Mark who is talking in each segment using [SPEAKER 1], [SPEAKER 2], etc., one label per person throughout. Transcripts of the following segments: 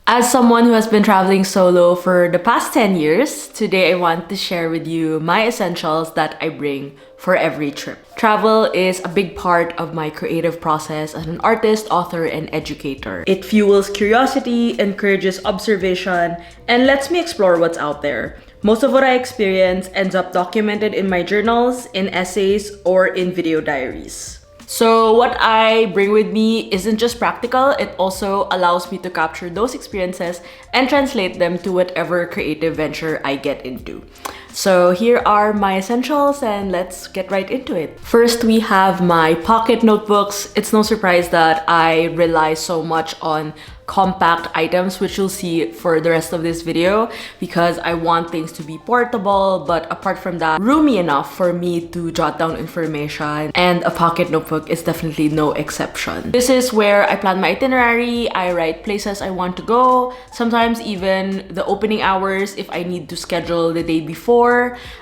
[SPEAKER 1] As someone who has been traveling solo for the past 10 years, today I want to share with you my essentials that I bring for every trip. Travel is a big part of my creative process as an artist, author, and educator. It fuels curiosity, encourages observation, and lets me explore what's out there. Most of what I experience ends up documented in my journals, in essays, or in video diaries. So what I bring with me isn't just practical, it also allows me to capture those experiences and translate them to whatever creative venture I get into. So here are my essentials and let's get right into it. First, we have my pocket notebooks. It's no surprise that I rely so much on compact items, which you'll see for the rest of this video, because I want things to be portable, but apart from that, roomy enough for me to jot down information, and a pocket notebook is definitely no exception. This is where I plan my itinerary, I write places I want to go, sometimes even the opening hours if I need to schedule the day before.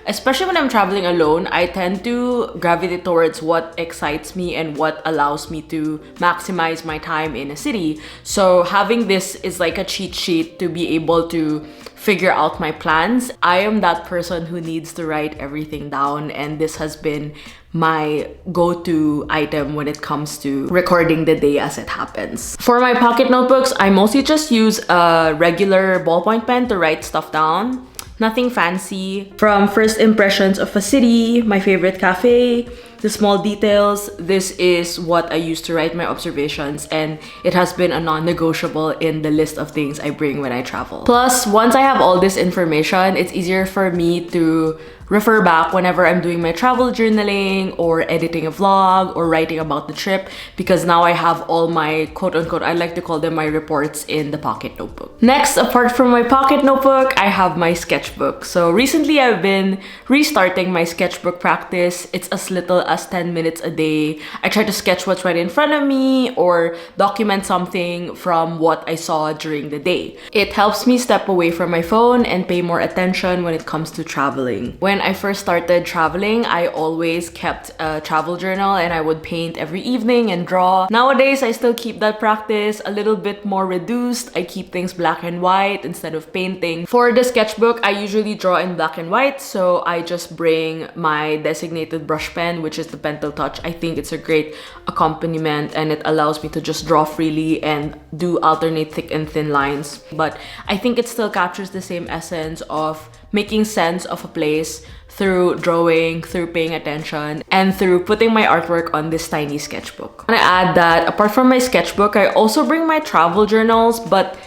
[SPEAKER 1] Especially when I'm traveling alone, I tend to gravitate towards what excites me and what allows me to maximize my time in a city. So having this is like a cheat sheet to be able to figure out my plans. I am that person who needs to write everything down, and this has been my go-to item when it comes to recording the day as it happens. For my pocket notebooks, I mostly just use a regular ballpoint pen to write stuff down. Nothing fancy. From first impressions of a city, my favorite cafe, the small details, this is what I use to write my observations, and it has been a non-negotiable in the list of things I bring when I travel. Plus, once I have all this information, it's easier for me to refer back whenever I'm doing my travel journaling or editing a vlog or writing about the trip, because now I have all my quote-unquote, I like to call them my reports, in the pocket notebook. Next, apart from my pocket notebook, I have my sketchbook. So recently I've been restarting my sketchbook practice. It's as little as 10 minutes a day. I try to sketch what's right in front of me or document something from what I saw during the day. It helps me step away from my phone and pay more attention when it comes to traveling. When I first started traveling, I always kept a travel journal and I would paint every evening and draw. Nowadays, I still keep that practice a little bit more reduced. I keep things black and white instead of painting. For the sketchbook, I usually draw in black and white, so I just bring my designated brush pen, which is the Pentel Touch. I think it's a great accompaniment and it allows me to just draw freely and do alternate thick and thin lines. But I think it still captures the same essence of making sense of a place through drawing, through paying attention, and through putting my artwork on this tiny sketchbook. I want to add that apart from my sketchbook, I also bring my travel journals, but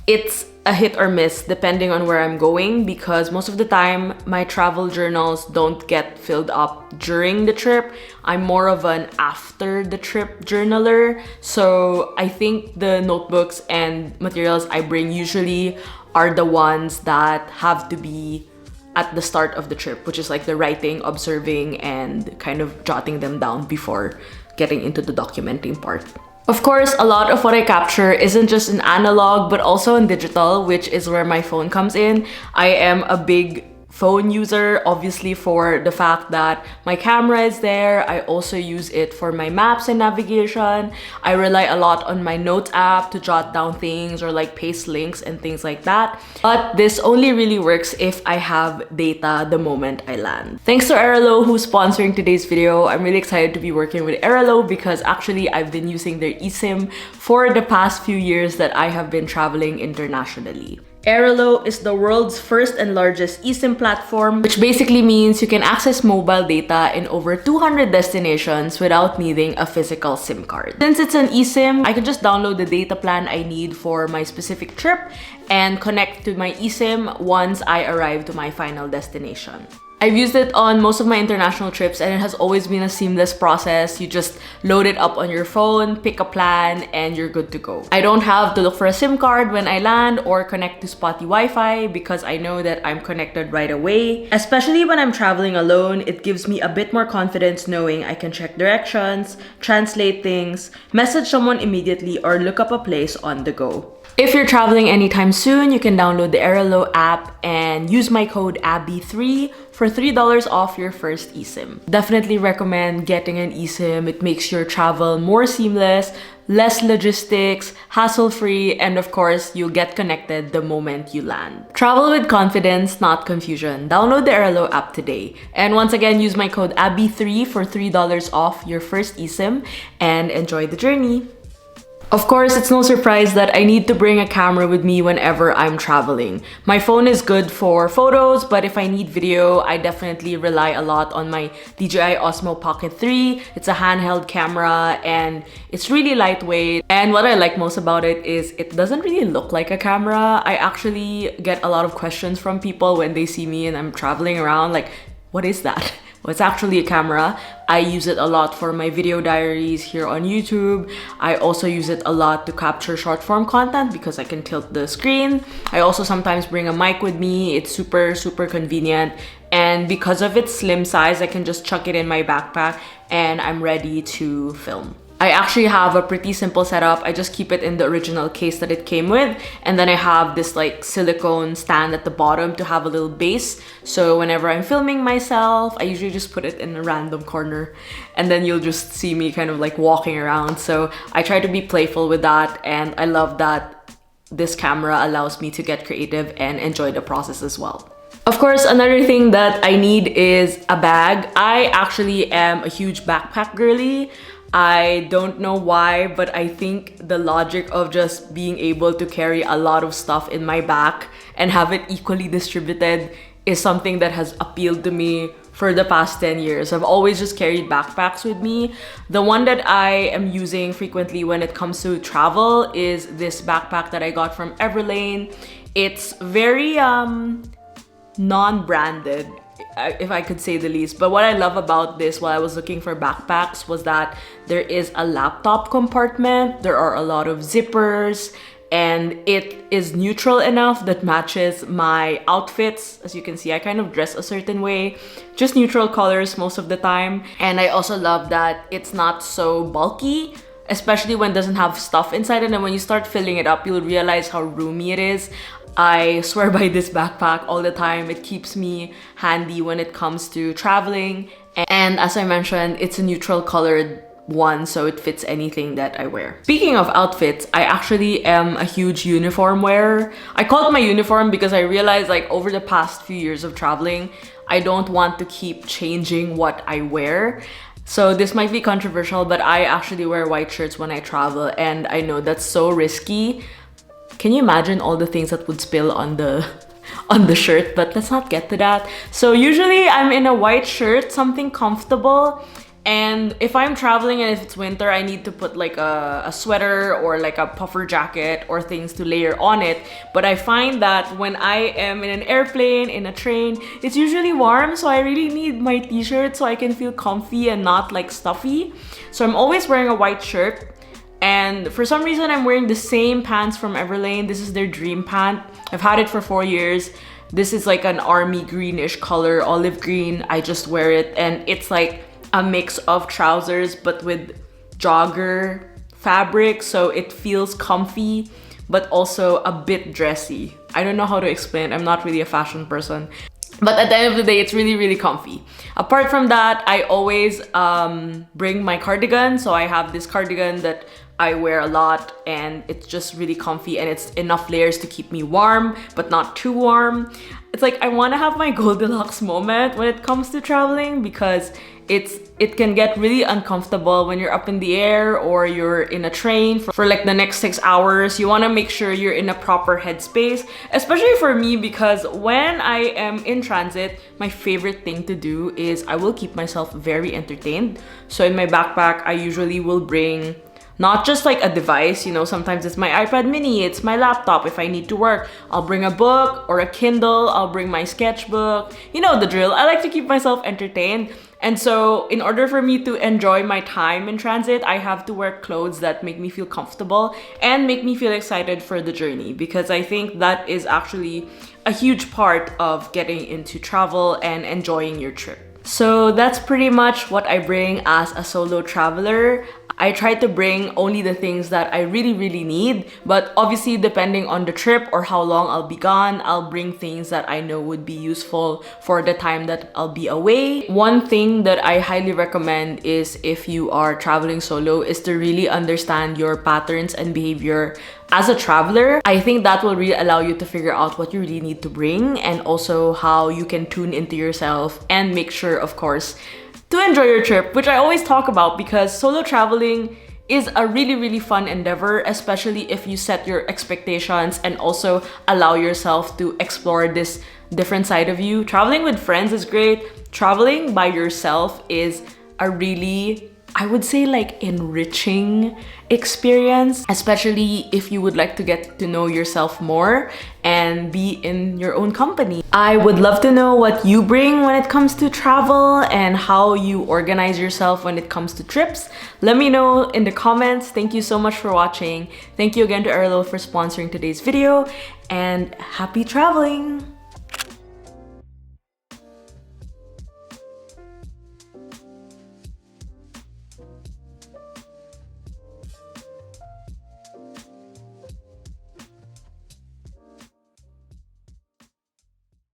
[SPEAKER 1] it's a hit or miss depending on where I'm going, because most of the time my travel journals don't get filled up during the trip. I'm more of an after the trip journaler, so I think the notebooks and materials I bring usually are the ones that have to be at the start of the trip, which is like the writing, observing, and kind of jotting them down before getting into the documenting part. Of course, a lot of what I capture isn't just in analog, but also in digital, which is where my phone comes in. I am a big phone user, obviously, for the fact that my camera is there. I also use it for my maps and navigation. I rely a lot on my notes app to jot down things or like paste links and things like that. But this only really works if I have data the moment I land. Thanks to Airalo, who's sponsoring today's video. I'm really excited to be working with Airalo because actually I've been using their eSIM for the past few years that I have been traveling internationally. Airalo is the world's first and largest eSIM platform, which basically means you can access mobile data in over 200 destinations without needing a physical SIM card. Since it's an eSIM, I can just download the data plan I need for my specific trip and connect to my eSIM once I arrive to my final destination. I've used it on most of my international trips and it has always been a seamless process. You just load it up on your phone, pick a plan, and you're good to go. I don't have to look for a SIM card when I land or connect to spotty Wi-Fi because I know that I'm connected right away. Especially when I'm traveling alone, it gives me a bit more confidence knowing I can check directions, translate things, message someone immediately, or look up a place on the go. If you're traveling anytime soon, you can download the Airalo app and use my code Abbey3 for $3 off your first eSIM. Definitely recommend getting an eSIM. It makes your travel more seamless, less logistics, hassle-free, and of course, you'll get connected the moment you land. Travel with confidence, not confusion. Download the Airalo app today. And once again, use my code Abbey3 for $3 off your first eSIM and enjoy the journey. Of course, it's no surprise that I need to bring a camera with me whenever I'm traveling. My phone is good for photos, but if I need video, I definitely rely a lot on my DJI Osmo Pocket 3. It's a handheld camera and it's really lightweight. And what I like most about it is it doesn't really look like a camera. I actually get a lot of questions from people when they see me and I'm traveling around like, what is that? Well, it's actually a camera. I use it a lot for my video diaries here on YouTube. I also use it a lot to capture short form content because I can tilt the screen. I also sometimes bring a mic with me. It's super convenient. And because of its slim size, I can just chuck it in my backpack and I'm ready to film. I actually have a pretty simple setup. I just keep it in the original case that it came with. And then I have this like silicone stand at the bottom to have a little base. So whenever I'm filming myself, I usually just put it in a random corner and then you'll just see me kind of like walking around. So I try to be playful with that and I love that this camera allows me to get creative and enjoy the process as well. Of course, another thing that I need is a bag. I actually am a huge backpack girly. I don't know why, but I think the logic of just being able to carry a lot of stuff in my back and have it equally distributed is something that has appealed to me for the past 10 years. I've always just carried backpacks with me. The one that I am using frequently when it comes to travel is this backpack that I got from Everlane. It's very non-branded, if I could say the least. But what I love about this while I was looking for backpacks was that there is a laptop compartment, there are a lot of zippers, and it is neutral enough that matches my outfits. As you can see, I kind of dress a certain way, just neutral colors most of the time. And I also love that it's not so bulky, especially when it doesn't have stuff inside it. And when you start filling it up, you'll realize how roomy it is. I swear by this backpack all the time. It keeps me handy when it comes to traveling. And as I mentioned, it's a neutral colored one, so it fits anything that I wear. Speaking of outfits, I actually am a huge uniform wearer. I call it my uniform because I realized like over the past few years of traveling, I don't want to keep changing what I wear. So this might be controversial, but I actually wear white shirts when I travel, and I know that's so risky. Can you imagine all the things that would spill on the shirt? But let's not get to that. So usually I'm in a white shirt, something comfortable. And if I'm traveling and if it's winter, I need to put like a sweater or like a puffer jacket or things to layer on it. But I find that when I am in an airplane, in a train, it's usually warm. So I really need my t-shirt so I can feel comfy and not like stuffy. So I'm always wearing a white shirt. And for some reason, I'm wearing the same pants from Everlane. This is their dream pant. I've had it for 4 years. This is like an army greenish color, olive green. I just wear it and it's like a mix of trousers but with jogger fabric. So it feels comfy but also a bit dressy. I don't know how to explain. I'm not really a fashion person. But at the end of the day, it's really comfy. Apart from that, I always bring my cardigan. So I have this cardigan that I wear a lot and it's just really comfy and it's enough layers to keep me warm, but not too warm. It's like I want to have my Goldilocks moment when it comes to traveling because it can get really uncomfortable when you're up in the air or you're in a train for like the next 6 hours. You want to make sure you're in a proper headspace, especially for me because when I am in transit, my favorite thing to do is I will keep myself very entertained. So in my backpack, I usually will bring not just like a device, you know, sometimes it's my iPad mini, it's my laptop. If I need to work, I'll bring a book or a Kindle, I'll bring my sketchbook. You know the drill. I like to keep myself entertained. And so in order for me to enjoy my time in transit, I have to wear clothes that make me feel comfortable and make me feel excited for the journey, because I think that is actually a huge part of getting into travel and enjoying your trip. So that's pretty much what I bring as a solo traveler. I try to bring only the things that I really need, but obviously depending on the trip or how long I'll be gone, I'll bring things that I know would be useful for the time that I'll be away. One thing that I highly recommend is, if you are traveling solo, is to really understand your patterns and behavior as a traveler. I think that will really allow you to figure out what you really need to bring, and also how you can tune into yourself and make sure, of course, to enjoy your trip, which I always talk about, because solo traveling is a really fun endeavor, especially if you set your expectations and also allow yourself to explore this different side of you. Traveling with friends is great. Traveling by yourself is a really, I would say, like, enriching experience, especially if you would like to get to know yourself more and be in your own company. I would love to know what you bring when it comes to travel and how you organize yourself when it comes to trips. Let me know in the comments. Thank you so much for watching. Thank you again to Airalo for sponsoring today's video, and happy traveling!